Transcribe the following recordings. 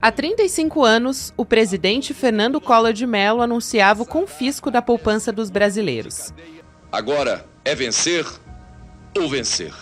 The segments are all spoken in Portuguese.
Há 35 anos, o presidente Fernando Collor de Mello anunciava o confisco da poupança dos brasileiros. Agora é vencer ou vencer.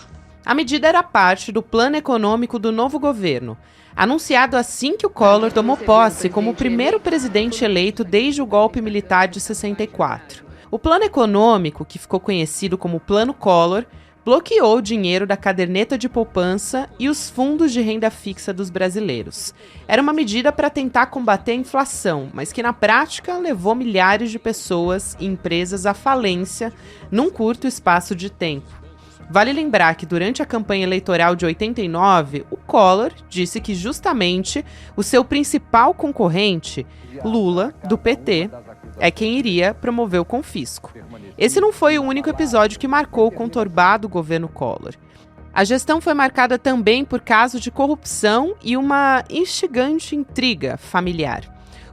A medida era parte do plano econômico do novo governo, anunciado assim que o Collor tomou posse como o primeiro presidente eleito desde o golpe militar de 64. O plano econômico, que ficou conhecido como Plano Collor, bloqueou o dinheiro da caderneta de poupança e os fundos de renda fixa dos brasileiros. Era uma medida para tentar combater a inflação, mas que na prática levou milhares de pessoas e empresas à falência num curto espaço de tempo. Vale lembrar que durante a campanha eleitoral de 89, o Collor disse que justamente o seu principal concorrente, Lula, do PT, é quem iria promover o confisco. Esse não foi o único episódio que marcou o conturbado governo Collor. A gestão foi marcada também por casos de corrupção e uma instigante intriga familiar.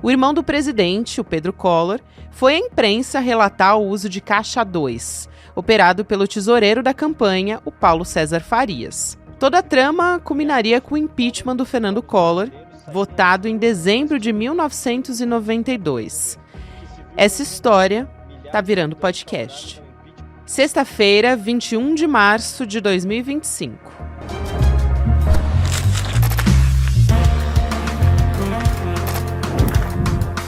O irmão do presidente, o Pedro Collor, foi à imprensa relatar o uso de Caixa 2, operado pelo tesoureiro da campanha, o Paulo César Farias. Toda a trama culminaria com o impeachment do Fernando Collor, votado em dezembro de 1992. Essa história tá virando podcast. Sexta-feira, 21 de março de 2025.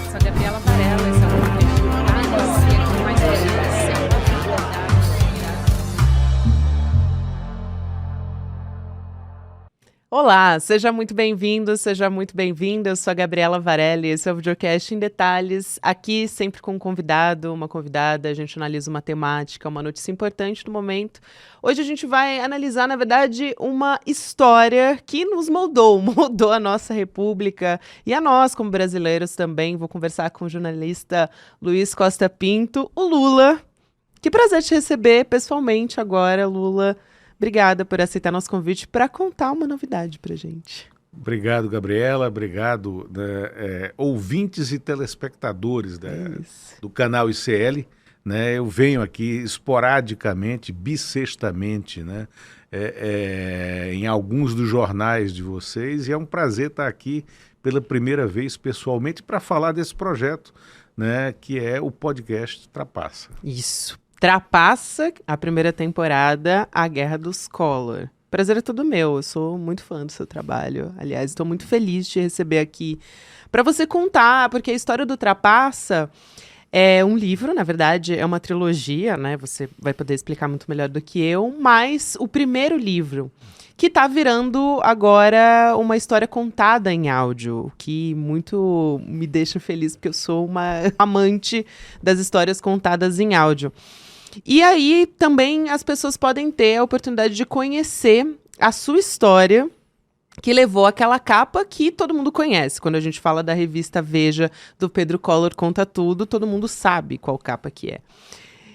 Sou a Gabriela Varela, esse é o Olá, seja muito bem-vindo, seja muito bem-vinda. Eu sou a Gabriela Varela e esse é o Videocast em Detalhes. Aqui, sempre com um convidado, uma convidada, a gente analisa uma temática, uma notícia importante do momento. Hoje a gente vai analisar, na verdade, uma história que nos moldou a nossa república e a nós, como brasileiros também. Vou conversar com o jornalista Luiz Costa Pinto, o Lula. Que prazer te receber pessoalmente agora, Lula. Obrigada por aceitar nosso convite para contar uma novidade para gente. Obrigado, Gabriela. Obrigado, ouvintes e telespectadores do canal ICL. Eu venho aqui esporadicamente, bissextamente, em alguns dos jornais de vocês, e é um prazer estar aqui pela primeira vez pessoalmente para falar desse projeto, que é o podcast Trapaça. Isso. Trapaça, a primeira temporada, A Guerra dos Collor. Prazer é todo meu, eu sou muito fã do seu trabalho. Aliás, estou muito feliz de te receber aqui para você contar, porque a história do Trapaça é um livro, na verdade, é uma trilogia, Você vai poder explicar muito melhor do que eu, mas o primeiro livro, que está virando agora uma história contada em áudio, o que muito me deixa feliz, porque eu sou uma amante das histórias contadas em áudio. E aí também as pessoas podem ter a oportunidade de conhecer a sua história, que levou àquela capa que todo mundo conhece. Quando a gente fala da revista Veja, do Pedro Collor Conta Tudo, todo mundo sabe qual capa que é.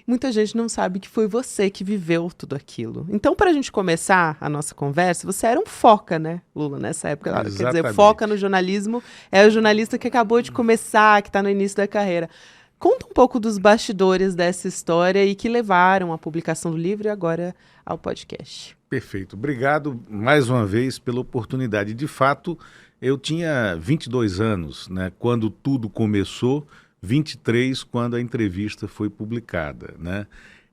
Muita gente não sabe que foi você que viveu tudo aquilo. Então, para a gente começar a nossa conversa, você era um foca, Lula, nessa época? Exatamente. Quer dizer, foca no jornalismo é o jornalista que acabou de começar, que está no início da carreira. Conta um pouco dos bastidores dessa história e que levaram à publicação do livro e agora ao podcast. Perfeito. Obrigado mais uma vez pela oportunidade. De fato, eu tinha 22 anos, quando tudo começou, 23 quando a entrevista foi publicada.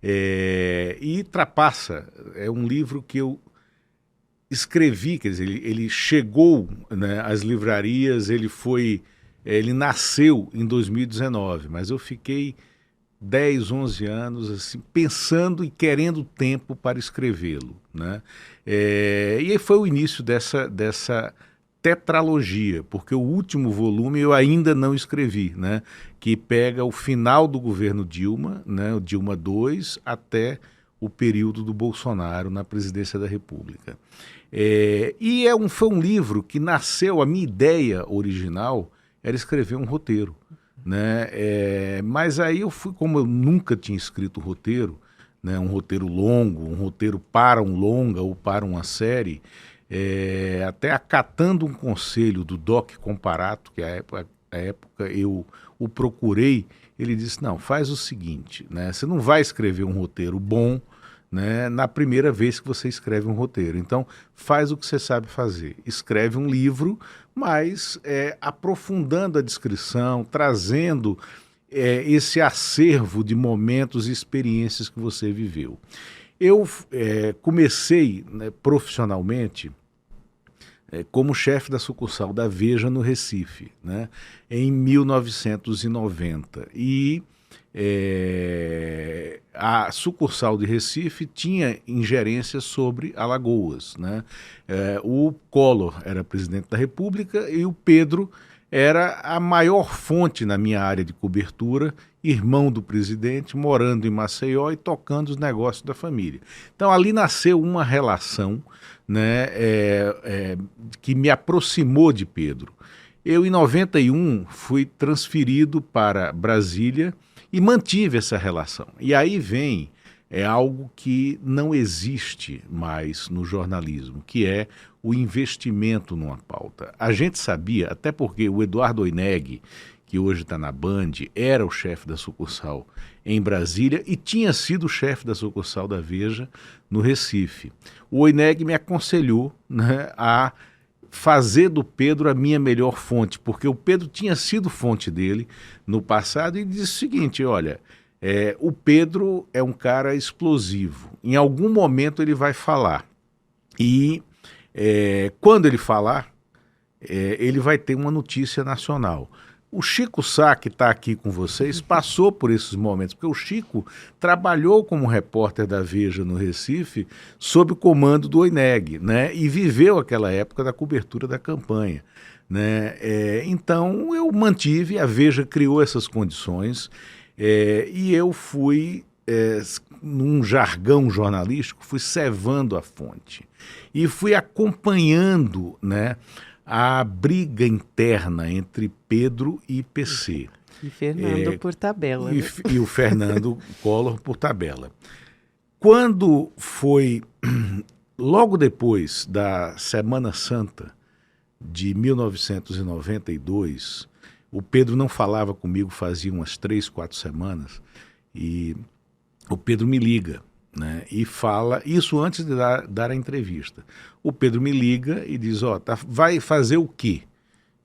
E Trapaça é um livro que eu escrevi, quer dizer, ele chegou às livrarias, ele nasceu em 2019, mas eu fiquei 10, 11 anos assim, pensando e querendo tempo para escrevê-lo. E aí foi o início dessa tetralogia, porque o último volume eu ainda não escrevi, que pega o final do governo Dilma, o Dilma II, até o período do Bolsonaro na presidência da República. Foi um livro que nasceu, a minha ideia original era escrever um roteiro, mas aí como eu nunca tinha escrito roteiro, um roteiro longo, um roteiro para um longa ou para uma série, até acatando um conselho do Doc Comparato, que à época eu o procurei, ele disse, não, faz o seguinte, você não vai escrever um roteiro bom, né, na primeira vez que você escreve um roteiro. Então, faz o que você sabe fazer. Escreve um livro, mas aprofundando a descrição, trazendo esse acervo de momentos e experiências que você viveu. Eu comecei, né, profissionalmente como chefe da sucursal da Veja no Recife, né, em 1990. E a sucursal de Recife tinha ingerência sobre Alagoas, né? O Collor era presidente da República e o Pedro era a maior fonte na minha área de cobertura, irmão do presidente, morando em Maceió e tocando os negócios da família. Então ali nasceu uma relação, né, que me aproximou de Pedro. Eu, em 91, fui transferido para Brasília e mantive essa relação. E aí vem algo que não existe mais no jornalismo, que é o investimento numa pauta. A gente sabia, até porque o Eduardo Oineg, que hoje está na Band, era o chefe da sucursal em Brasília e tinha sido o chefe da sucursal da Veja no Recife. O Oineg me aconselhou, né, a fazer do Pedro a minha melhor fonte, porque o Pedro tinha sido fonte dele no passado e disse o seguinte, olha, o Pedro é um cara explosivo, em algum momento ele vai falar e quando ele falar, ele vai ter uma notícia nacional. O Chico Sá, que está aqui com vocês, passou por esses momentos, porque o Chico trabalhou como repórter da Veja no Recife sob o comando do Oineg, né? E viveu aquela época da cobertura da campanha, né? Então eu mantive, a Veja criou essas condições e eu fui, num jargão jornalístico, fui cevando a fonte e fui acompanhando, né, a briga interna entre Pedro e PC. E Fernando por tabela. E o Fernando Collor por tabela. Quando foi, logo depois da Semana Santa de 1992, o Pedro não falava comigo fazia umas 3, 4 semanas, e o Pedro me liga, né, e fala, isso antes de dar a entrevista. O Pedro me liga e diz, vai fazer o quê?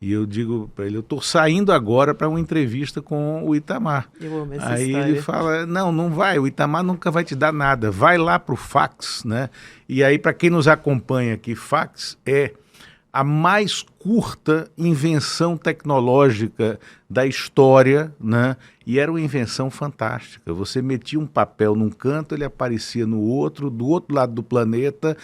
E eu digo para ele, eu estou saindo agora para uma entrevista com o Itamar. Eu amo essa Aí história. ele fala, não vai, o Itamar nunca vai te dar nada, vai lá para o fax, né? E aí, para quem nos acompanha aqui, fax é a mais curta invenção tecnológica da história, né? E era uma invenção fantástica. Você metia um papel num canto, ele aparecia no outro, do outro lado do planeta,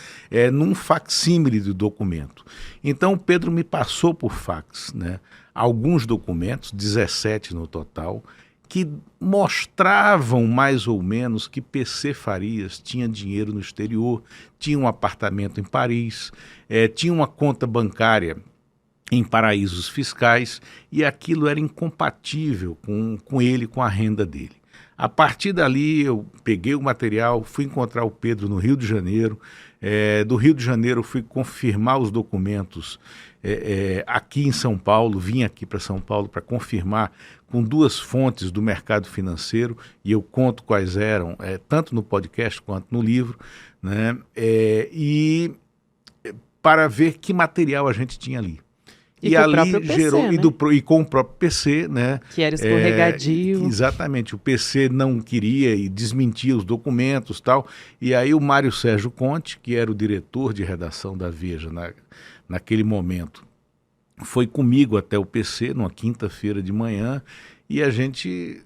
num facsímile do documento. Então o Pedro me passou por fax, né, alguns documentos, 17 no total, que mostravam mais ou menos que PC Farias tinha dinheiro no exterior, tinha um apartamento em Paris, tinha uma conta bancária em paraísos fiscais, e aquilo era incompatível com ele, com a renda dele. A partir dali eu peguei o material, fui encontrar o Pedro no Rio de Janeiro, do Rio de Janeiro fui confirmar os documentos aqui em São Paulo, vim aqui para São Paulo para confirmar com 2 fontes do mercado financeiro, e eu conto quais eram, tanto no podcast quanto no livro, né? E para ver que material a gente tinha ali. E ali PC, gerou, né? E com o próprio PC, né? Que era escorregadio. Exatamente, o PC não queria e desmentia os documentos e tal, e aí o Mário Sérgio Conte, que era o diretor de redação da Veja naquele momento, foi comigo até o PC numa quinta-feira de manhã, e a gente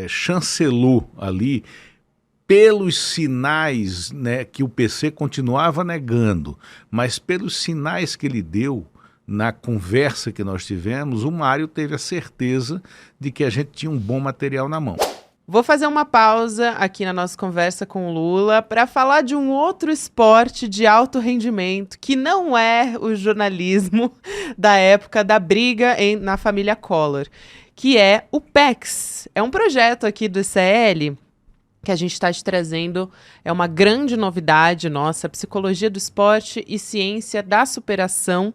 chancelou ali pelos sinais, né, que o PC continuava negando, mas pelos sinais que ele deu na conversa que nós tivemos, o Mário teve a certeza de que a gente tinha um bom material na mão. Vou fazer uma pausa aqui na nossa conversa com o Lula para falar de um outro esporte de alto rendimento que não é o jornalismo da época da briga na família Collor, que é o PEX. É um projeto aqui do ICL que a gente está te trazendo, é uma grande novidade nossa, Psicologia do Esporte e Ciência da Superação,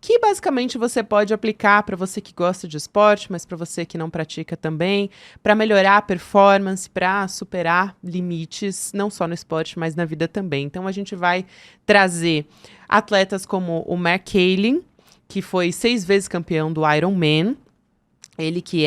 que basicamente você pode aplicar para você que gosta de esporte, mas para você que não pratica também, para melhorar a performance, para superar limites, não só no esporte, mas na vida também. Então a gente vai trazer atletas como o Mark Caylin, que foi 6 vezes campeão do Ironman, ele que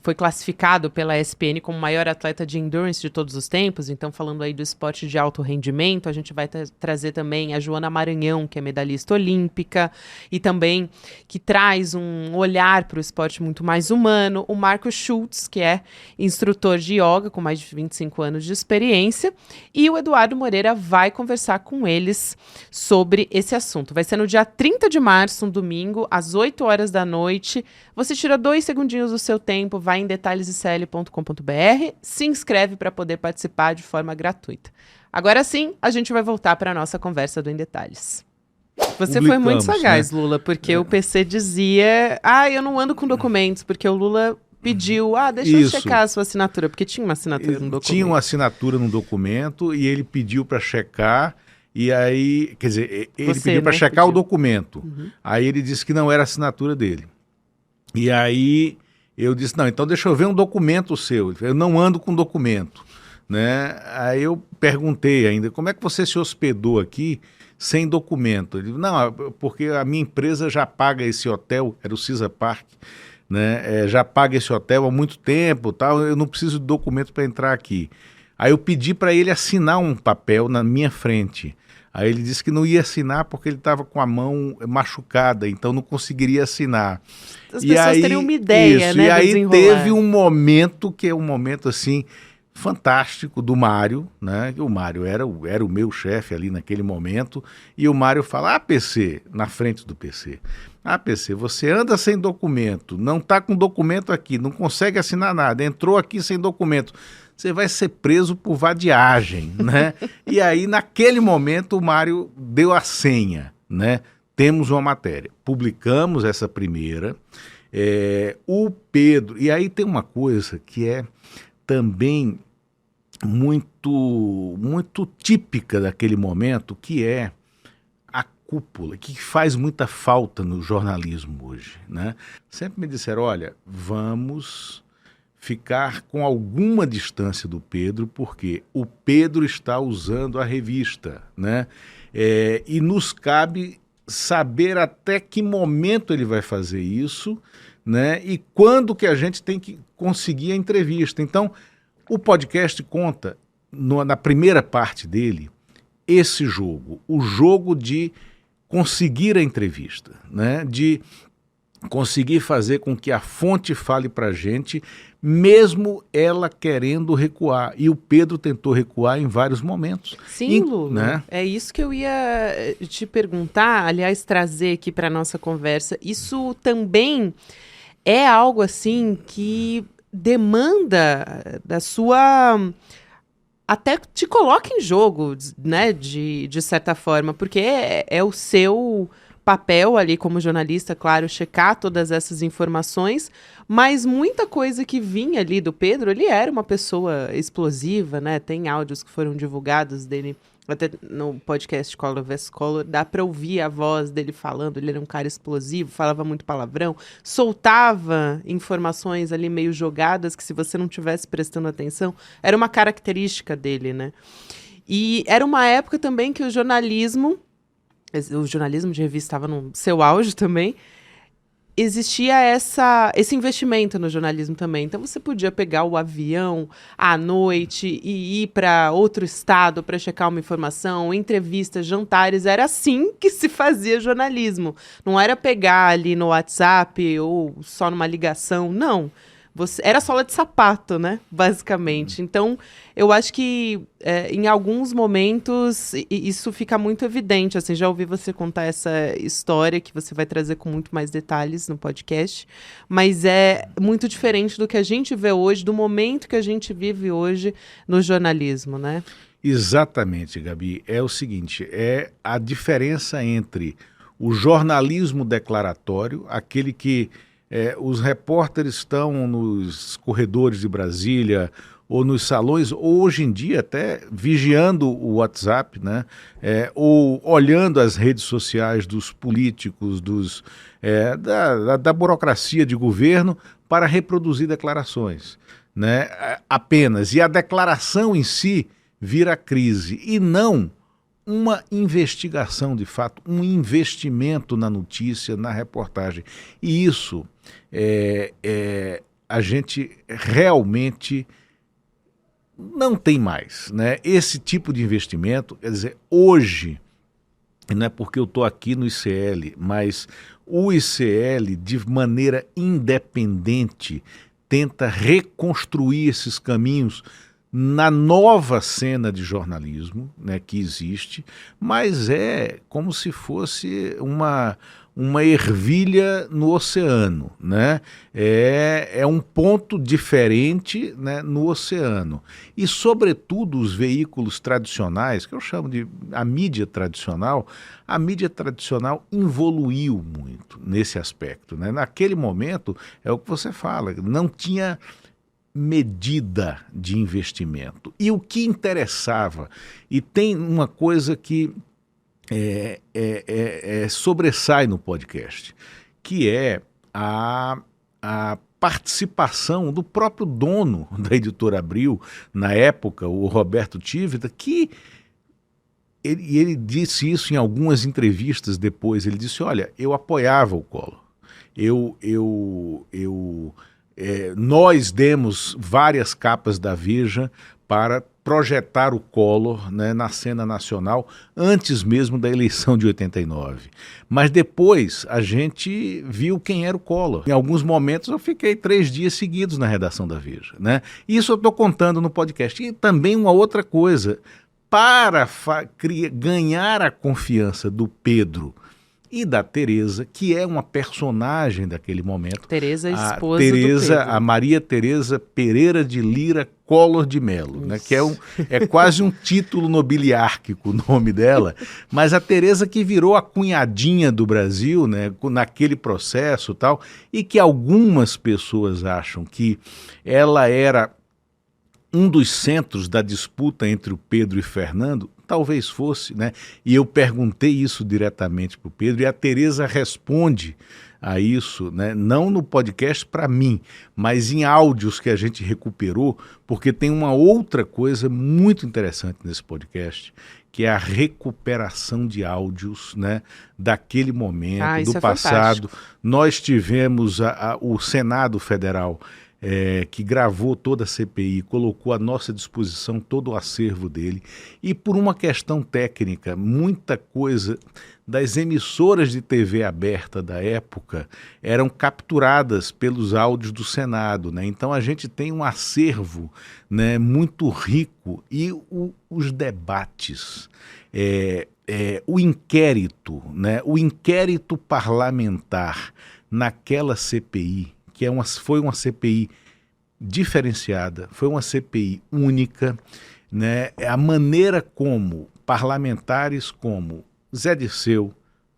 foi classificado pela ESPN como o maior atleta de endurance de todos os tempos, então falando aí do esporte de alto rendimento, a gente vai trazer também a Joana Maranhão, que é medalhista olímpica, e também que traz um olhar para o esporte muito mais humano, o Marco Schultz, que é instrutor de yoga com mais de 25 anos de experiência, e o Eduardo Moreira vai conversar com eles sobre esse assunto. Vai ser no dia 30 de março, um domingo, às 8 horas da noite. Você tira 2 segundinhos do seu tempo, vai em detalhesicl.com.br, se inscreve para poder participar de forma gratuita. Agora sim, a gente vai voltar para a nossa conversa do Em Detalhes. Você foi muito sagaz, né, Lula, porque o PC dizia, eu não ando com documentos, porque o Lula pediu, deixa eu checar a sua assinatura, porque tinha uma assinatura no documento. Tinha uma assinatura no documento e ele pediu para checar, e aí, quer dizer, ele pediu para checar o documento. Uhum. Aí ele disse que não era a assinatura dele. E aí eu disse, não, então deixa eu ver um documento seu. Eu não ando com documento, né? Aí eu perguntei ainda, como é que você se hospedou aqui sem documento? Ele disse, não, porque a minha empresa já paga esse hotel, era o Cisa Park, né? Já paga esse hotel há muito tempo, tal, eu não preciso de documento para entrar aqui. Aí eu pedi para ele assinar um papel na minha frente. Aí ele disse que não ia assinar porque ele estava com a mão machucada, então não conseguiria assinar. As pessoas teriam uma ideia, né? E aí teve um momento, que é um momento assim fantástico do Mário, né? O Mário era o meu chefe ali naquele momento, e o Mário fala, PC, na frente do PC, PC, você anda sem documento, não está com documento aqui, não consegue assinar nada, entrou aqui sem documento, você vai ser preso por vadiagem, né? E aí, naquele momento, o Mário deu a senha, né? Temos uma matéria. Publicamos essa primeira. O Pedro... E aí tem uma coisa que é também muito, muito típica daquele momento, que é a cúpula, que faz muita falta no jornalismo hoje, né? Sempre me disseram, olha, vamos ficar com alguma distância do Pedro, porque o Pedro está usando a revista, né? E nos cabe saber até que momento ele vai fazer isso, né? E quando que a gente tem que conseguir a entrevista. Então, o podcast conta, na primeira parte dele, esse jogo, o jogo de conseguir a entrevista, né? De conseguir fazer com que a fonte fale para a gente, mesmo ela querendo recuar. E o Pedro tentou recuar em vários momentos. Sim, Lula, né? É isso que eu ia te perguntar, aliás, trazer aqui para a nossa conversa. Isso também é algo assim que demanda da sua... até te coloca em jogo, né, de certa forma, porque é o seu papel ali como jornalista, claro, checar todas essas informações, mas muita coisa que vinha ali do Pedro, ele era uma pessoa explosiva, né? Tem áudios que foram divulgados dele, até no podcast Collor vs Collor, dá para ouvir a voz dele falando, ele era um cara explosivo, falava muito palavrão, soltava informações ali meio jogadas, que se você não tivesse prestando atenção, era uma característica dele, né? E era uma época também que o jornalismo de revista estava no seu auge também, existia esse investimento no jornalismo também. Então você podia pegar o avião à noite e ir para outro estado para checar uma informação, entrevistas, jantares. Era assim que se fazia jornalismo. Não era pegar ali no WhatsApp ou só numa ligação, não. Era sola de sapato, né? Basicamente. Então, eu acho que em alguns momentos isso fica muito evidente. Assim, já ouvi você contar essa história que você vai trazer com muito mais detalhes no podcast, mas é muito diferente do que a gente vê hoje, do momento que a gente vive hoje no jornalismo, né? Exatamente, Gabi. É o seguinte, é a diferença entre o jornalismo declaratório, aquele que os repórteres estão nos corredores de Brasília ou nos salões, ou hoje em dia até vigiando o WhatsApp, né? Ou olhando as redes sociais dos políticos, da burocracia de governo para reproduzir declarações, né? Apenas. E a declaração em si vira crise e não uma investigação de fato, um investimento na notícia, na reportagem. E isso a gente realmente não tem mais, né? Esse tipo de investimento, quer dizer, hoje, não é porque eu estou aqui no ICL, mas o ICL, de maneira independente, tenta reconstruir esses caminhos na nova cena de jornalismo, né, que existe, mas é como se fosse uma ervilha no oceano, né? É um ponto diferente, né, no oceano. E, sobretudo, os veículos tradicionais, que eu chamo de a mídia tradicional evoluiu muito nesse aspecto, né? Naquele momento, é o que você fala, não tinha medida de investimento. E o que interessava, e tem uma coisa que sobressai no podcast, que é a participação do próprio dono da Editora Abril, na época, o Roberto Tivita, que ele disse isso em algumas entrevistas depois, ele disse, olha, eu apoiava o Collor, nós demos várias capas da Veja para projetar o Collor, né, na cena nacional, antes mesmo da eleição de 89. Mas depois a gente viu quem era o Collor. Em alguns momentos eu fiquei 3 dias seguidos na redação da Veja, né? Isso eu estou contando no podcast. E também uma outra coisa, para ganhar a confiança do Pedro e da Tereza, que é uma personagem daquele momento. Tereza, esposa do Pedro. A Maria Tereza Pereira de Lira Collor de Mello, né, que é quase um título nobiliárquico o nome dela, mas a Tereza que virou a cunhadinha do Brasil, né, naquele processo e tal, e que algumas pessoas acham que ela era um dos centros da disputa entre o Pedro e Fernando. Talvez fosse, né? E eu perguntei isso diretamente para o Pedro e a Tereza responde a isso, né? Não no podcast para mim, mas em áudios que a gente recuperou, porque tem uma outra coisa muito interessante nesse podcast, que é a recuperação de áudios, né, daquele momento, do passado. Fantástico. Nós tivemos o Senado Federal, que gravou toda a CPI, colocou à nossa disposição todo o acervo dele, e por uma questão técnica, muita coisa das emissoras de TV aberta da época eram capturadas pelos áudios do Senado, né? Então a gente tem um acervo, né, muito rico, e os debates, o inquérito, né, o inquérito parlamentar naquela CPI, que foi uma CPI diferenciada, foi uma CPI única, né? A maneira como parlamentares como Zé Dirceu,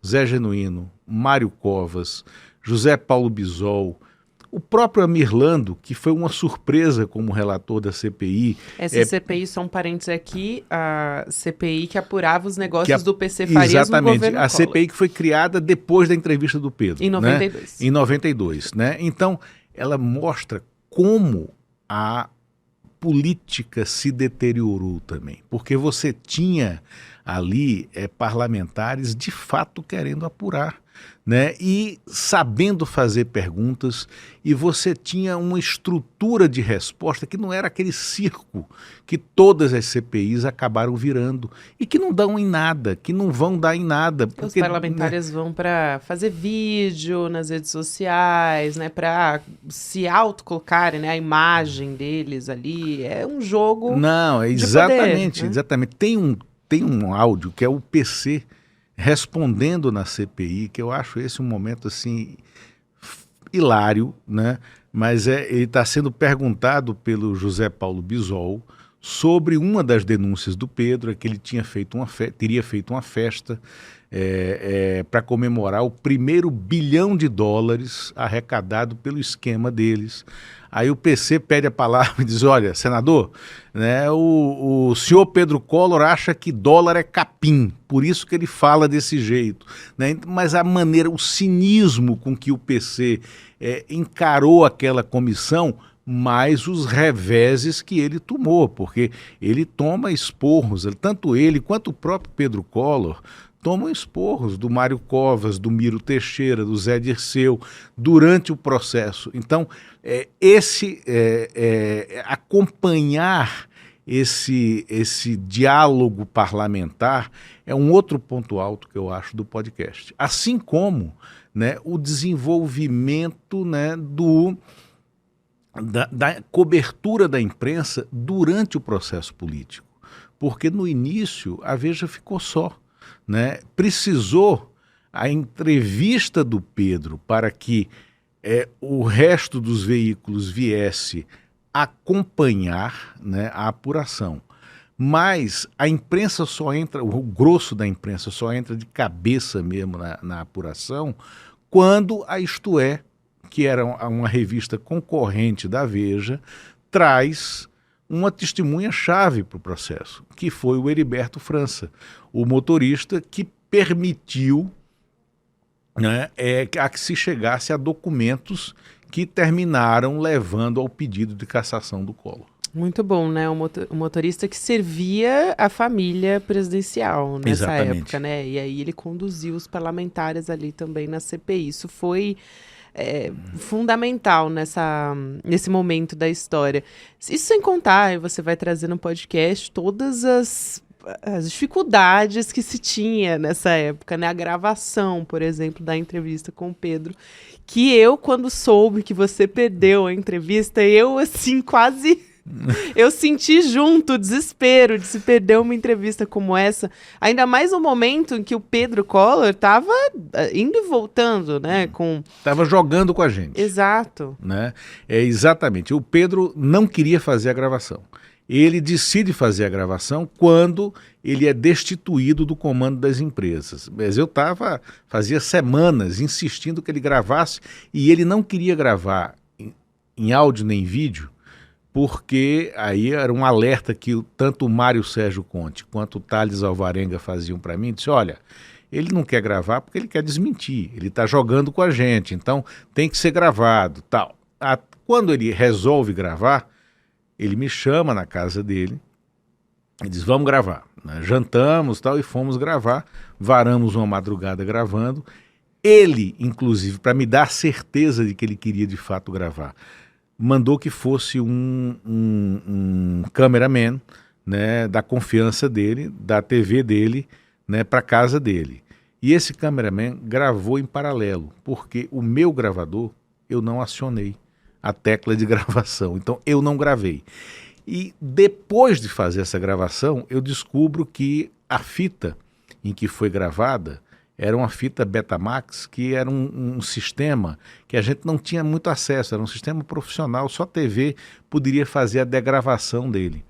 Zé Genuíno, Mário Covas, José Paulo Bisol, o próprio Amirlando, que foi uma surpresa como relator da CPI. Essa CPI, só um parênteses aqui, a CPI que apurava os negócios do PC Farias no governo Collor. A CPI que foi criada depois da entrevista do Pedro. Em 92. Né? Em 92, né? Então, ela mostra como a política se deteriorou também, porque você tinha ali parlamentares de fato querendo apurar, né? E sabendo fazer perguntas, e você tinha uma estrutura de resposta que não era aquele circo que todas as CPIs acabaram virando e que não dão em nada, que não vão dar em nada. Porque, os parlamentares, né, vão para fazer vídeo nas redes sociais, né, para se autocolocarem, né, a imagem deles ali. É um jogo. Não, de exatamente, poder, né? Exatamente. Tem um áudio que é o PC respondendo na CPI, que eu acho esse um momento assim hilário, né? Mas ele está sendo perguntado pelo José Paulo Bisol sobre uma das denúncias do Pedro, que ele teria feito uma festa para comemorar o primeiro $1 bilhão arrecadado pelo esquema deles. Aí o PC pede a palavra e diz, olha, senador, né, o senhor Pedro Collor acha que dólar é capim, por isso que ele fala desse jeito. Né? Mas a maneira, o cinismo com que o PC encarou aquela comissão, mais os reveses que ele tomou, porque ele toma esporros, tanto ele quanto o próprio Pedro Collor tomam esporros do Mário Covas, do Miro Teixeira, do Zé Dirceu, durante o processo. Então, acompanhar esse diálogo parlamentar é um outro ponto alto que eu acho do podcast. Assim como, né, o desenvolvimento, né, da cobertura da imprensa durante o processo político. Porque no início a Veja ficou só. Né? Precisou a entrevista do Pedro para que o resto dos veículos viesse acompanhar, né, a apuração. Mas a imprensa só entra, o grosso da imprensa só entra de cabeça mesmo na apuração quando a Isto É, que era uma revista concorrente da Veja, traz uma testemunha-chave para o processo, que foi o Heriberto França, o motorista que permitiu, né, que se chegasse a documentos que terminaram levando ao pedido de cassação do Collor. Muito bom, né? Um motorista que servia a família presidencial nessa época, né? E aí ele conduziu os parlamentares ali também na CPI. Isso foi fundamental nesse momento da história. Isso sem contar, você vai trazer no podcast todas as dificuldades que se tinha nessa época, né? A gravação, por exemplo, da entrevista com o Pedro, que eu, quando soube que você perdeu a entrevista, eu, assim, quase... Eu senti junto o desespero de se perder uma entrevista como essa, ainda mais no momento em que o Pedro Collor estava indo e voltando, né? Estava jogando com a gente. Exato. Né? Exatamente. O Pedro não queria fazer a gravação. Ele decide fazer a gravação quando ele é destituído do comando das empresas. Mas eu fazia semanas insistindo que ele gravasse, e ele não queria gravar em áudio nem vídeo, porque aí era um alerta que tanto o Mário Sérgio Conte quanto o Thales Alvarenga faziam para mim. Disse, olha, ele não quer gravar porque ele quer desmentir, ele está jogando com a gente, então tem que ser gravado, tal. Quando ele resolve gravar, ele me chama na casa dele e diz, vamos gravar. Jantamos, tal, e fomos gravar, varamos uma madrugada gravando. Ele, inclusive, para me dar certeza de que ele queria de fato gravar, mandou que fosse um cameraman, né, da confiança dele, da TV dele, né, para a casa dele. E esse cameraman gravou em paralelo, porque o meu gravador eu não acionei a tecla de gravação, então eu não gravei. E depois de fazer essa gravação, eu descubro que a fita em que foi gravada era uma fita Betamax, que era um sistema que a gente não tinha muito acesso, era um sistema profissional, só a TV poderia fazer a degravação dele.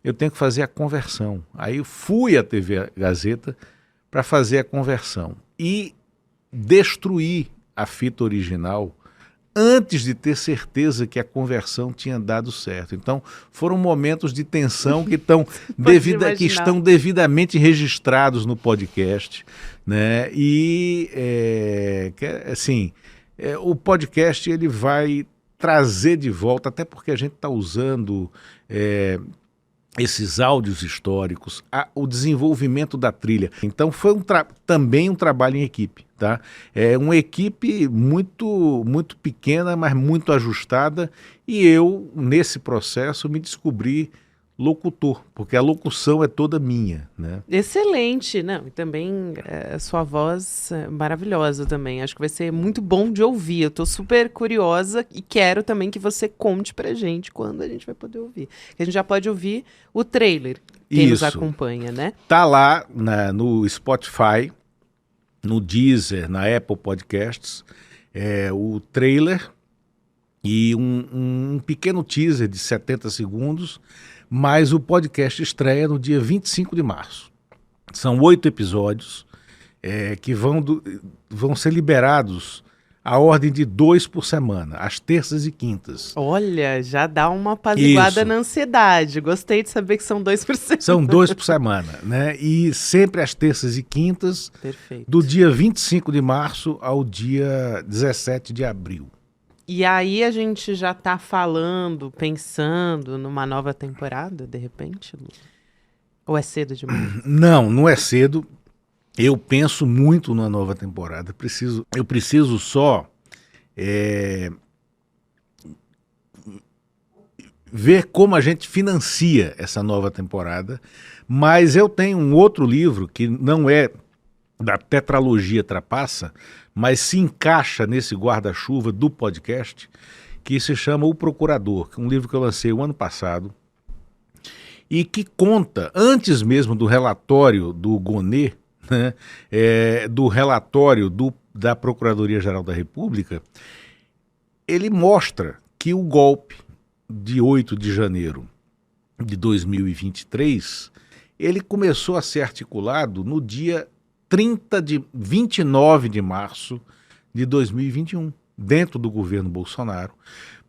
Eu tenho que fazer a conversão. Aí eu fui à TV Gazeta para fazer a conversão e destruí a fita original antes de ter certeza que a conversão tinha dado certo. Então, foram momentos de tensão que estão devidamente registrados no podcast, né? E, o podcast ele vai trazer de volta, até porque a gente está usando esses áudios históricos, o desenvolvimento da trilha. Então, foi também um trabalho em equipe. Tá? É uma equipe muito, muito pequena, mas muito ajustada, e eu, nesse processo, me descobri locutor, porque a locução é toda minha, né? Excelente, não, e também a sua voz é maravilhosa também, acho que vai ser muito bom de ouvir, eu estou super curiosa e quero também que você conte pra gente quando a gente vai poder ouvir, a gente já pode ouvir o trailer, quem nos acompanha, né? Tá lá no Spotify, no Deezer, na Apple Podcasts, o trailer e um pequeno teaser de 70 segundos, mas o podcast estreia no dia 25 de março. São 8 episódios, que vão ser liberados a ordem de 2 por semana, às terças e quintas. Olha, já dá uma apaziguada Isso. na ansiedade. Gostei de saber que são 2%. São 2 por semana, né? E sempre às terças e quintas, Perfeito. do dia 25 de março ao dia 17 de abril. E aí a gente já tá falando, pensando numa nova temporada, de repente, Lu? Ou é cedo demais? Não é cedo. Eu penso muito numa nova temporada. Eu preciso só ver como a gente financia essa nova temporada. Mas eu tenho um outro livro que não é da tetralogia Trapaça, mas se encaixa nesse guarda-chuva do podcast, que se chama O Procurador, um livro que eu lancei o ano passado e que conta, antes mesmo do relatório do Gonê, né, do relatório da Procuradoria-Geral da República, ele mostra que o golpe de 8 de janeiro de 2023, ele começou a ser articulado no dia 29 de março de 2021, dentro do governo Bolsonaro,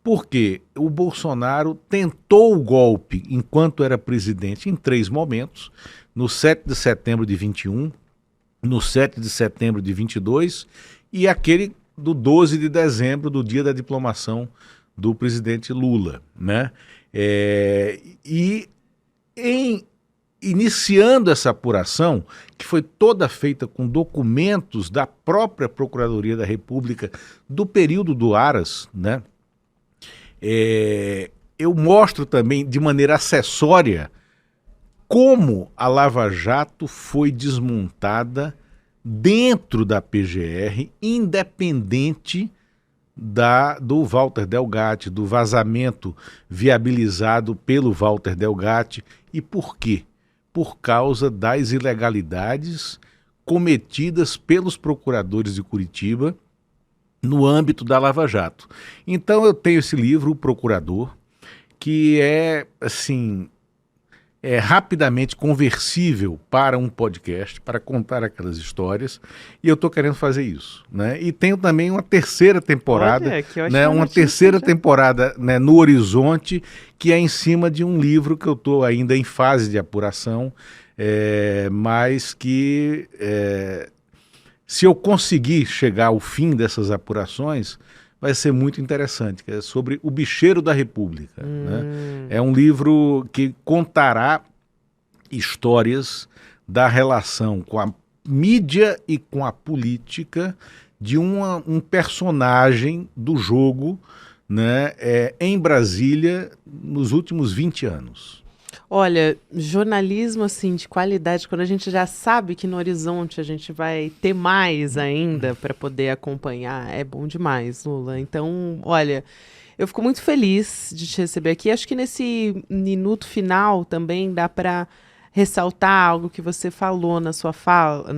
porque o Bolsonaro tentou o golpe enquanto era presidente em 3 momentos, no 7 de setembro de 21, no 7 de setembro de 22 e aquele do 12 de dezembro, do dia da diplomação do presidente Lula, né? Iniciando essa apuração, que foi toda feita com documentos da própria Procuradoria da República do período do Aras, né? Eu mostro também de maneira acessória como a Lava Jato foi desmontada dentro da PGR, independente do Walter Delgatti, do vazamento viabilizado pelo Walter Delgatti. E por quê? Por causa das ilegalidades cometidas pelos procuradores de Curitiba no âmbito da Lava Jato. Então eu tenho esse livro, O Procurador, que é, assim, rapidamente conversível para um podcast, para contar aquelas histórias, e eu estou querendo fazer isso, né? E tenho também uma terceira temporada, né? Uma terceira temporada, né, no horizonte, que é em cima de um livro que eu estou ainda em fase de apuração, mas que se eu conseguir chegar ao fim dessas apurações, vai ser muito interessante, que é sobre o Bicheiro da República. Né? É um livro que contará histórias da relação com a mídia e com a política de um personagem do jogo, né, em Brasília nos últimos 20 anos. Olha, jornalismo assim de qualidade, quando a gente já sabe que no horizonte a gente vai ter mais ainda para poder acompanhar, é bom demais, Lula. Então, olha, eu fico muito feliz de te receber aqui. Acho que nesse minuto final também dá para ressaltar algo que você falou na sua fala,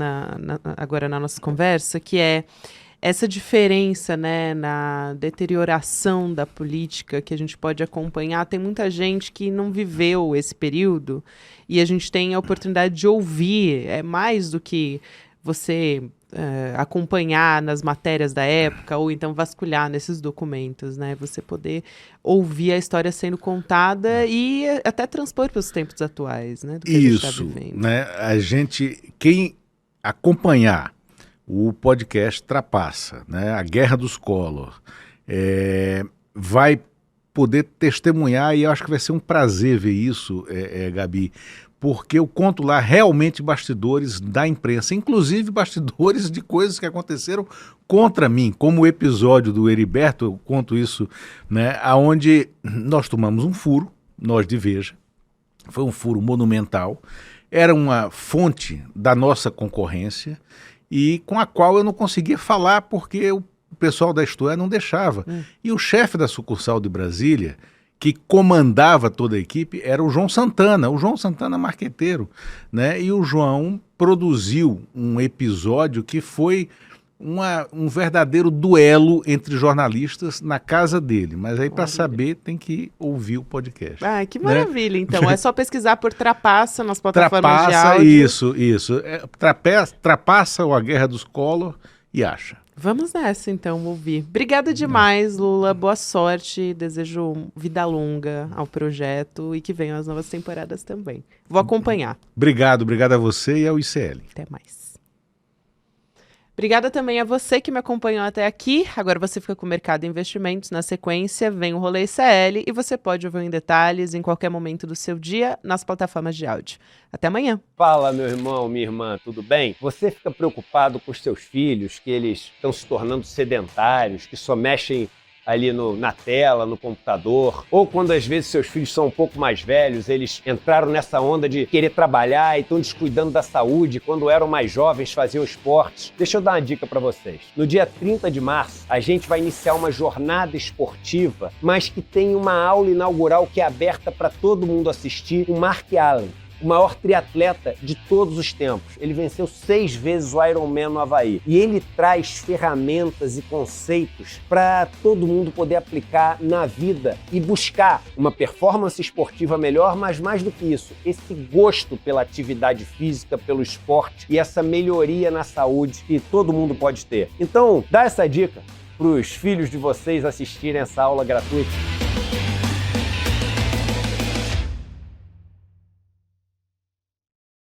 agora na nossa conversa, que é essa diferença, né, na deterioração da política que a gente pode acompanhar. Tem muita gente que não viveu esse período e a gente tem a oportunidade de ouvir. É mais do que você acompanhar nas matérias da época ou então vasculhar nesses documentos, né? Você poder ouvir a história sendo contada e até transpor para os tempos atuais, né? Do que isso, a gente tá vivendo. Né? Quem acompanhar o podcast Trapaça, né? A Guerra dos Collor, vai poder testemunhar, e eu acho que vai ser um prazer ver isso, Gabi, porque eu conto lá realmente bastidores da imprensa, inclusive bastidores de coisas que aconteceram contra mim, como o episódio do Heriberto, eu conto isso, né? Onde nós tomamos um furo, nós de Veja, foi um furo monumental, era uma fonte da nossa concorrência, e com a qual eu não conseguia falar porque o pessoal da Isto É não deixava. E o chefe da sucursal de Brasília, que comandava toda a equipe, era o João Santana marqueteiro, né? E o João produziu um episódio que foi um verdadeiro duelo entre jornalistas na casa dele. Mas aí, para saber, tem que ouvir o podcast. Ah, que maravilha, então. É só pesquisar por Trapaça nas plataformas de áudio. Isso. Trapaça ou A Guerra dos Collor e acha. Vamos nessa, então, ouvir. Obrigada demais, Lula. Boa sorte. Desejo vida longa ao projeto e que venham as novas temporadas também. Vou acompanhar. Obrigado a você e ao ICL. Até mais. Obrigada também a você que me acompanhou até aqui. Agora você fica com o Mercado Investimentos. Na sequência, vem o Rolê ICL e você pode ouvir em detalhes em qualquer momento do seu dia nas plataformas de áudio. Até amanhã. Fala, meu irmão, minha irmã, tudo bem? Você fica preocupado com os seus filhos, que eles estão se tornando sedentários, que só mexem ali na tela, no computador, ou quando às vezes seus filhos são um pouco mais velhos, eles entraram nessa onda de querer trabalhar e estão descuidando da saúde, quando eram mais jovens faziam esportes. Deixa eu dar uma dica para vocês. No dia 30 de março, a gente vai iniciar uma jornada esportiva, mas que tem uma aula inaugural que é aberta para todo mundo assistir, o Mark Allen, o maior triatleta de todos os tempos. Ele venceu 6 vezes o Ironman no Havaí. E ele traz ferramentas e conceitos para todo mundo poder aplicar na vida e buscar uma performance esportiva melhor, mas mais do que isso, esse gosto pela atividade física, pelo esporte e essa melhoria na saúde que todo mundo pode ter. Então, dá essa dica para os filhos de vocês assistirem essa aula gratuita.